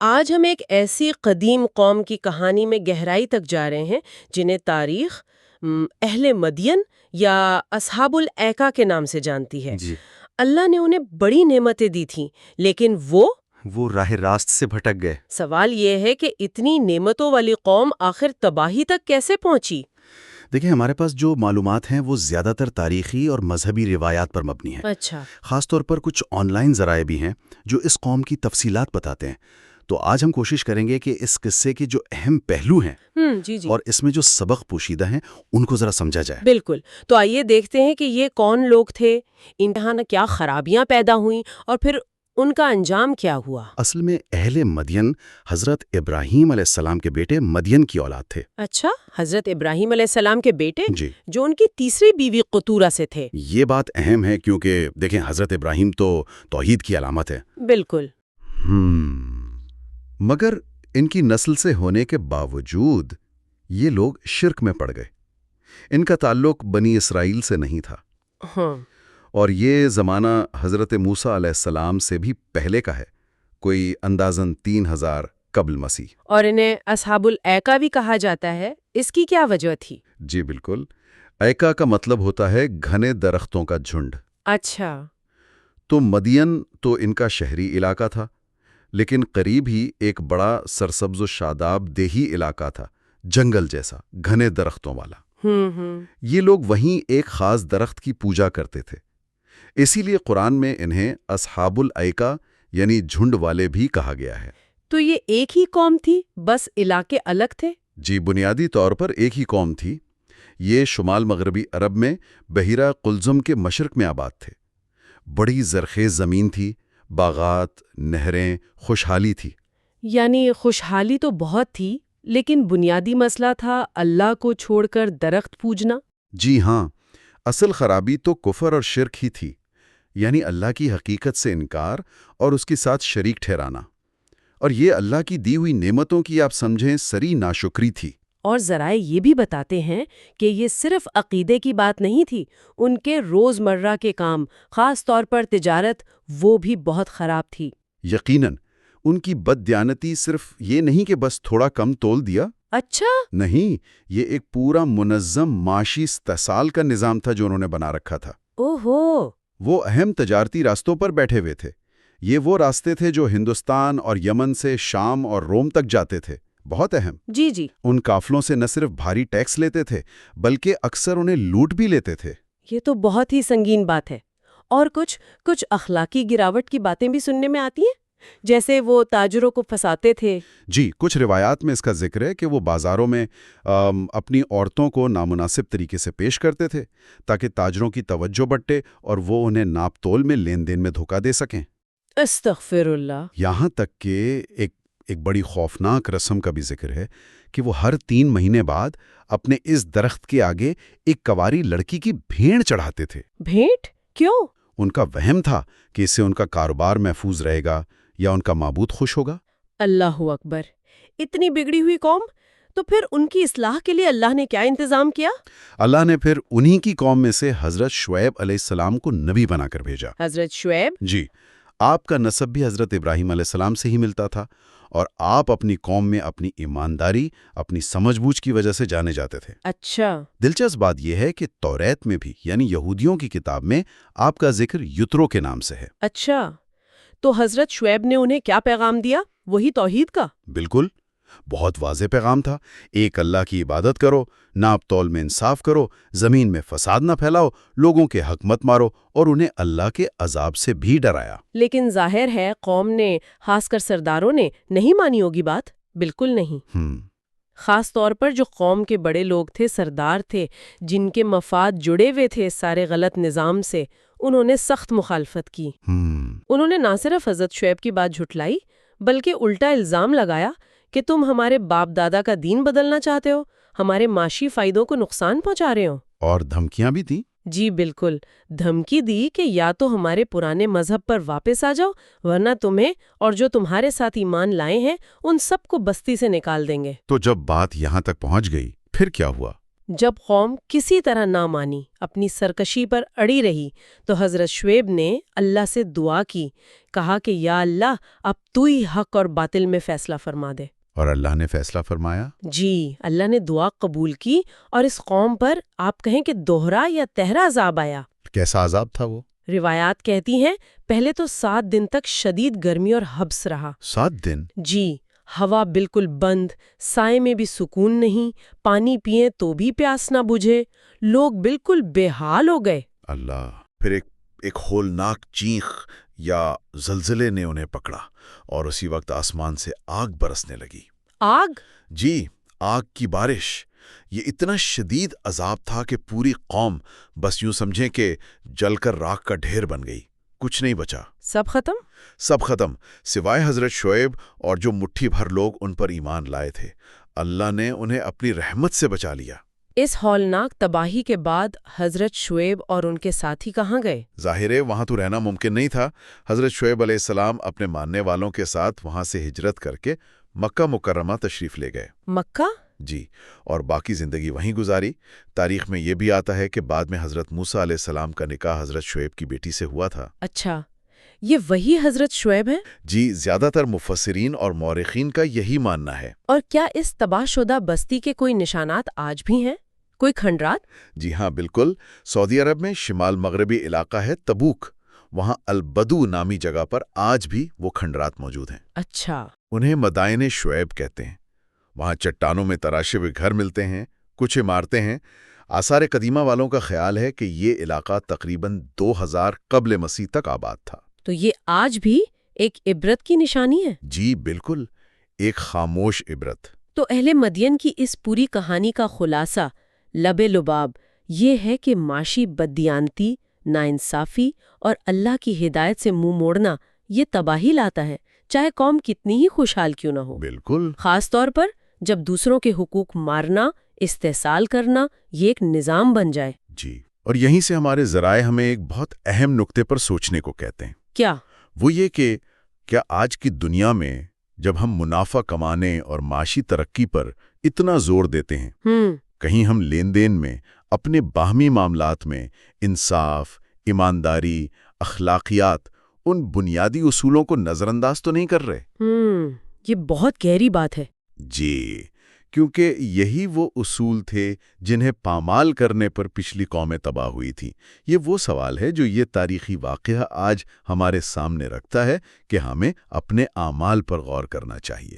آج ہم ایک ایسی قدیم قوم کی کہانی میں گہرائی تک جا رہے ہیں جنہیں تاریخ اہل مدین یا اصحاب الایکا کے نام سے جانتی ہے۔ جی، اللہ نے انہیں بڑی نعمتیں دی تھیں، لیکن وہ راہ راست سے بھٹک گئے۔ سوال یہ ہے کہ اتنی نعمتوں والی قوم آخر تباہی تک کیسے پہنچی؟ دیکھیں، ہمارے پاس جو معلومات ہیں وہ زیادہ تر تاریخی اور مذہبی روایات پر مبنی ہیں۔ اچھا، خاص طور پر کچھ آن لائن ذرائع بھی ہیں جو اس قوم کی تفصیلات بتاتے ہیں۔ تو آج ہم کوشش کریں گے کہ اس قصے کے جو اہم پہلو ہیں جی جی، اور اس میں جو سبق پوشیدہ ہیں ان کو ذرا سمجھا جائے۔ بالکل۔ تو آئیے دیکھتے ہیں کہ یہ کون لوگ تھے، ان یہاں کیا خرابیاں پیدا ہوئیں اور پھر ان کا انجام کیا ہوا۔ اصل میں اہل مدین حضرت ابراہیم علیہ السلام کے بیٹے مدین کی اولاد تھے۔ اچھا، حضرت ابراہیم علیہ السلام کے بیٹے جی، جو ان کی تیسری بیوی قطورہ سے تھے۔ یہ بات اہم ہے کیونکہ دیکھیں حضرت ابراہیم تو توحید کی علامت ہے۔ بالکل۔ مگر ان کی نسل سے ہونے کے باوجود یہ لوگ شرک میں پڑ گئے۔ ان کا تعلق بنی اسرائیل سے نہیں تھا، ہاں، اور یہ زمانہ حضرت موسیٰ علیہ السلام سے بھی پہلے کا ہے، کوئی اندازاً 3000 قبل مسیح۔ اور انہیں اصحاب الایکا بھی کہا جاتا ہے، اس کی کیا وجہ تھی؟ جی بالکل، ایکا کا مطلب ہوتا ہے گھنے درختوں کا جھنڈ۔ اچھا، تو مدین تو ان کا شہری علاقہ تھا، لیکن قریب ہی ایک بڑا سرسبز و شاداب دیہی علاقہ تھا، جنگل جیسا، گھنے درختوں والا۔ یہ لوگ وہیں ایک خاص درخت کی پوجا کرتے تھے، اسی لیے قرآن میں انہیں اصحاب الایکا یعنی جھنڈ والے بھی کہا گیا ہے۔ تو یہ ایک ہی قوم تھی، بس علاقے الگ تھے؟ جی، بنیادی طور پر ایک ہی قوم تھی۔ یہ شمال مغربی عرب میں بحیرہ قلزم کے مشرق میں آباد تھے۔ بڑی زرخیز زمین تھی، باغات، نہریں، خوشحالی تھی۔ یعنی خوشحالی تو بہت تھی، لیکن بنیادی مسئلہ تھا اللہ کو چھوڑ کر درخت پوجنا۔ جی ہاں، اصل خرابی تو کفر اور شرک ہی تھی، یعنی اللہ کی حقیقت سے انکار اور اس کے ساتھ شریک ٹھہرانا۔ اور یہ اللہ کی دی ہوئی نعمتوں کی آپ سمجھیں سری ناشکری تھی۔ اور ذرائع یہ بھی بتاتے ہیں کہ یہ صرف عقیدے کی بات نہیں تھی، ان کے روزمرہ کے کام، خاص طور پر تجارت، وہ بھی بہت خراب تھی۔ یقیناً ان کی بددیانتی صرف یہ نہیں کہ بس تھوڑا کم تول دیا، اچھا، نہیں، یہ ایک پورا منظم معاشی استحصال کا نظام تھا جو انہوں نے بنا رکھا تھا۔ اوہو، وہ اہم تجارتی راستوں پر بیٹھے ہوئے تھے۔ یہ وہ راستے تھے جو ہندوستان اور یمن سے شام اور روم تک جاتے تھے، بہت اہم۔ جی جی، ان قافلوں سے نہ صرف بھاری ٹیکس لیتے تھے بلکہ اکثر انہیں لوٹ بھی لیتے تھے۔ یہ تو بہت ہی سنگین بات ہے۔ اور کچھ اخلاقی گراوٹ کی باتیں بھی سننے میں آتی ہیں، جیسے وہ تاجروں کو پھنساتے تھے۔ جی، کچھ روایات میں اس کا ذکر ہے کہ وہ بازاروں میں اپنی عورتوں کو نامناسب طریقے سے پیش کرتے تھے تاکہ تاجروں کی توجہ بٹے اور وہ انہیں ناپ تول میں لین دین میں دھوکہ دے سکیں۔ استغفر اللہ۔ یہاں تک کہ ایک بڑی خوفناک رسم کا بھی ذکر ہے کہ وہ ہر 3 مہینے بعد اپنے اس درخت کے آگے ایک کنواری لڑکی کی بھیڑ چڑھاتے تھے۔ بھیٹ؟ کیوں؟ ان کا وہم تھا کہ اس سے ان کا کاروبار محفوظ رہے گا یا ان کا معبود خوش ہوگا۔ اللہ اکبر، اتنی بگڑی ہوئی قوم! تو پھر ان کی اصلاح کے لیے اللہ نے کیا انتظام کیا؟ اللہ نے پھر انہی کی قوم میں سے حضرت شعیب علیہ السلام کو نبی بنا کر بھیجا۔ حضرت شعیب؟ جی، آپ کا نسب بھی حضرت ابراہیم علیہ السلام سے ہی ملتا تھا، اور آپ اپنی قوم میں اپنی ایمانداری، اپنی سمجھ بوجھ کی وجہ سے جانے جاتے تھے۔ اچھا، دلچسپ بات یہ ہے کہ توریت میں بھی، یعنی یہودیوں کی کتاب میں، آپ کا ذکر یترو کے نام سے ہے۔ اچھا، تو حضرت شعیب نے انہیں کیا پیغام دیا؟ وہی توحید کا؟ بالکل، بہت واضح پیغام تھا۔ ایک اللہ کی عبادت کرو، ناپ تول میں انصاف کرو، زمین میں فساد نہ پھیلاؤ، لوگوں کے حق مت مارو، اور انہیں اللہ کے عذاب سے بھی ڈرایا۔ لیکن ظاہر ہے قوم نے، خاص کر سرداروں نے، نہیں مانی ہوگی بات؟ بالکل نہیں۔ خاص طور پر جو قوم کے بڑے لوگ تھے، سردار تھے، جن کے مفاد جڑے ہوئے تھے اس سارے غلط نظام سے، انہوں نے سخت مخالفت کی۔ انہوں نے نہ صرف حضرت شعیب کی بات جھٹلائی، بلکہ الٹا الزام لگایا کہ تم ہمارے باپ دادا کا دین بدلنا چاہتے ہو، ہمارے معاشی فائدوں کو نقصان پہنچا رہے ہو۔ اور دھمکیاں بھی دیں۔ جی بالکل، دھمکی دی کہ یا تو ہمارے پرانے مذہب پر واپس آ جاؤ، ورنہ تمہیں اور جو تمہارے ساتھ ایمان لائے ہیں ان سب کو بستی سے نکال دیں گے۔ تو جب بات یہاں تک پہنچ گئی، پھر کیا ہوا؟ جب قوم کسی طرح نہ مانی، اپنی سرکشی پر اڑی رہی، تو حضرت شعیب نے اللہ سے دعا کی، کہا کہ یا اللہ اب تو ہی حق اور باطل میں فیصلہ فرما دے۔ اور اللہ نے فیصلہ فرمایا؟ جی، اللہ نے دعا قبول کی اور اس قوم پر آپ کہیں کہ دوہرا یا تہرا عذاب آیا۔ کیسا عذاب تھا وہ؟ روایات کہتی ہیں پہلے تو 7 دن تک شدید گرمی اور حبس رہا۔ 7 دن؟ جی، ہوا بالکل بند، سائے میں بھی سکون نہیں، پانی پئیں تو بھی پیاس نہ بجھے، لوگ بالکل بے حال ہو گئے۔ اللہ! پھر ایک ہولناک چیخ یا زلزلے نے انہیں پکڑا اور اسی وقت آسمان سے آگ برسنے لگی۔ آگ؟ جی، آگ کی بارش۔ یہ اتنا شدید عذاب تھا کہ پوری قوم بس یوں سمجھیں کہ جل کر راکھ کا ڈھیر بن گئی، کچھ نہیں بچا۔ سب ختم؟ سب ختم، سوائے حضرت شعیب اور جو مٹھی بھر لوگ ان پر ایمان لائے تھے۔ اللہ نے انہیں اپنی رحمت سے بچا لیا۔ اس ہولناک تباہی کے بعد حضرت شعیب اور ان کے ساتھی کہاں گئے؟ ظاہر ہے وہاں تو رہنا ممکن نہیں تھا۔ حضرت شعیب علیہ السلام اپنے ماننے والوں کے ساتھ وہاں سے ہجرت کر کے مکہ مکرمہ تشریف لے گئے۔ مکہ؟ جی، اور باقی زندگی وہیں گزاری۔ تاریخ میں یہ بھی آتا ہے کہ بعد میں حضرت موسیٰ علیہ السلام کا نکاح حضرت شعیب کی بیٹی سے ہوا تھا۔ اچھا، یہ وہی حضرت شعیب ہیں؟ جی، زیادہ تر مفسرین اور مورخین کا یہی ماننا ہے۔ اور کیا اس تباہ شدہ بستی کے کوئی نشانات آج بھی ہیں؟ کوئی کھنڈرات؟ جی ہاں، بالکل۔ سعودی عرب میں شمال مغربی علاقہ ہے تبوک، وہاں البدو نامی جگہ پر آج بھی وہ کھنڈرات موجود ہیں۔ اچھا۔ انہیں مدائن شعیب کہتے ہیں۔ وہاں چٹانوں میں تراشے ہوئے گھر ملتے ہیں، کچھ عمارتیں ہیں۔ آثار قدیمہ والوں کا خیال ہے کہ یہ علاقہ تقریباً 2000 قبل مسیح تک آباد تھا۔ تو یہ آج بھی ایک عبرت کی نشانی ہے؟ جی بالکل، ایک خاموش عبرت۔ تو اہل مدین کی اس پوری کہانی کا خلاصہ لب لباب یہ ہے کہ معاشی بددیانتی، ناانصافی اور اللہ کی ہدایت سے منہ موڑنا یہ تباہی لاتا ہے، چاہے قوم کتنی ہی خوشحال کیوں نہ ہو۔ بالکل۔ خاص طور پر جب دوسروں کے حقوق مارنا، استحصال کرنا یہ ایک نظام بن جائے۔ جی، اور یہیں سے ہمارے ذرائع ہمیں ایک بہت اہم نقطے پر سوچنے کو کہتے ہیں۔ کیا؟ وہ یہ کہ کیا آج کی دنیا میں جب ہم منافع کمانے اور معاشی ترقی پر اتنا زور دیتے ہیں، کہیں ہم لین دین میں، اپنے باہمی معاملات میں انصاف، ایمانداری، اخلاقیات، ان بنیادی اصولوں کو نظر انداز تو نہیں کر رہے؟ یہ بہت گہری بات ہے۔ جی، کیونکہ یہی وہ اصول تھے جنہیں پامال کرنے پر پچھلی قومیں تباہ ہوئی تھیں۔ یہ وہ سوال ہے جو یہ تاریخی واقعہ آج ہمارے سامنے رکھتا ہے کہ ہمیں اپنے اعمال پر غور کرنا چاہیے۔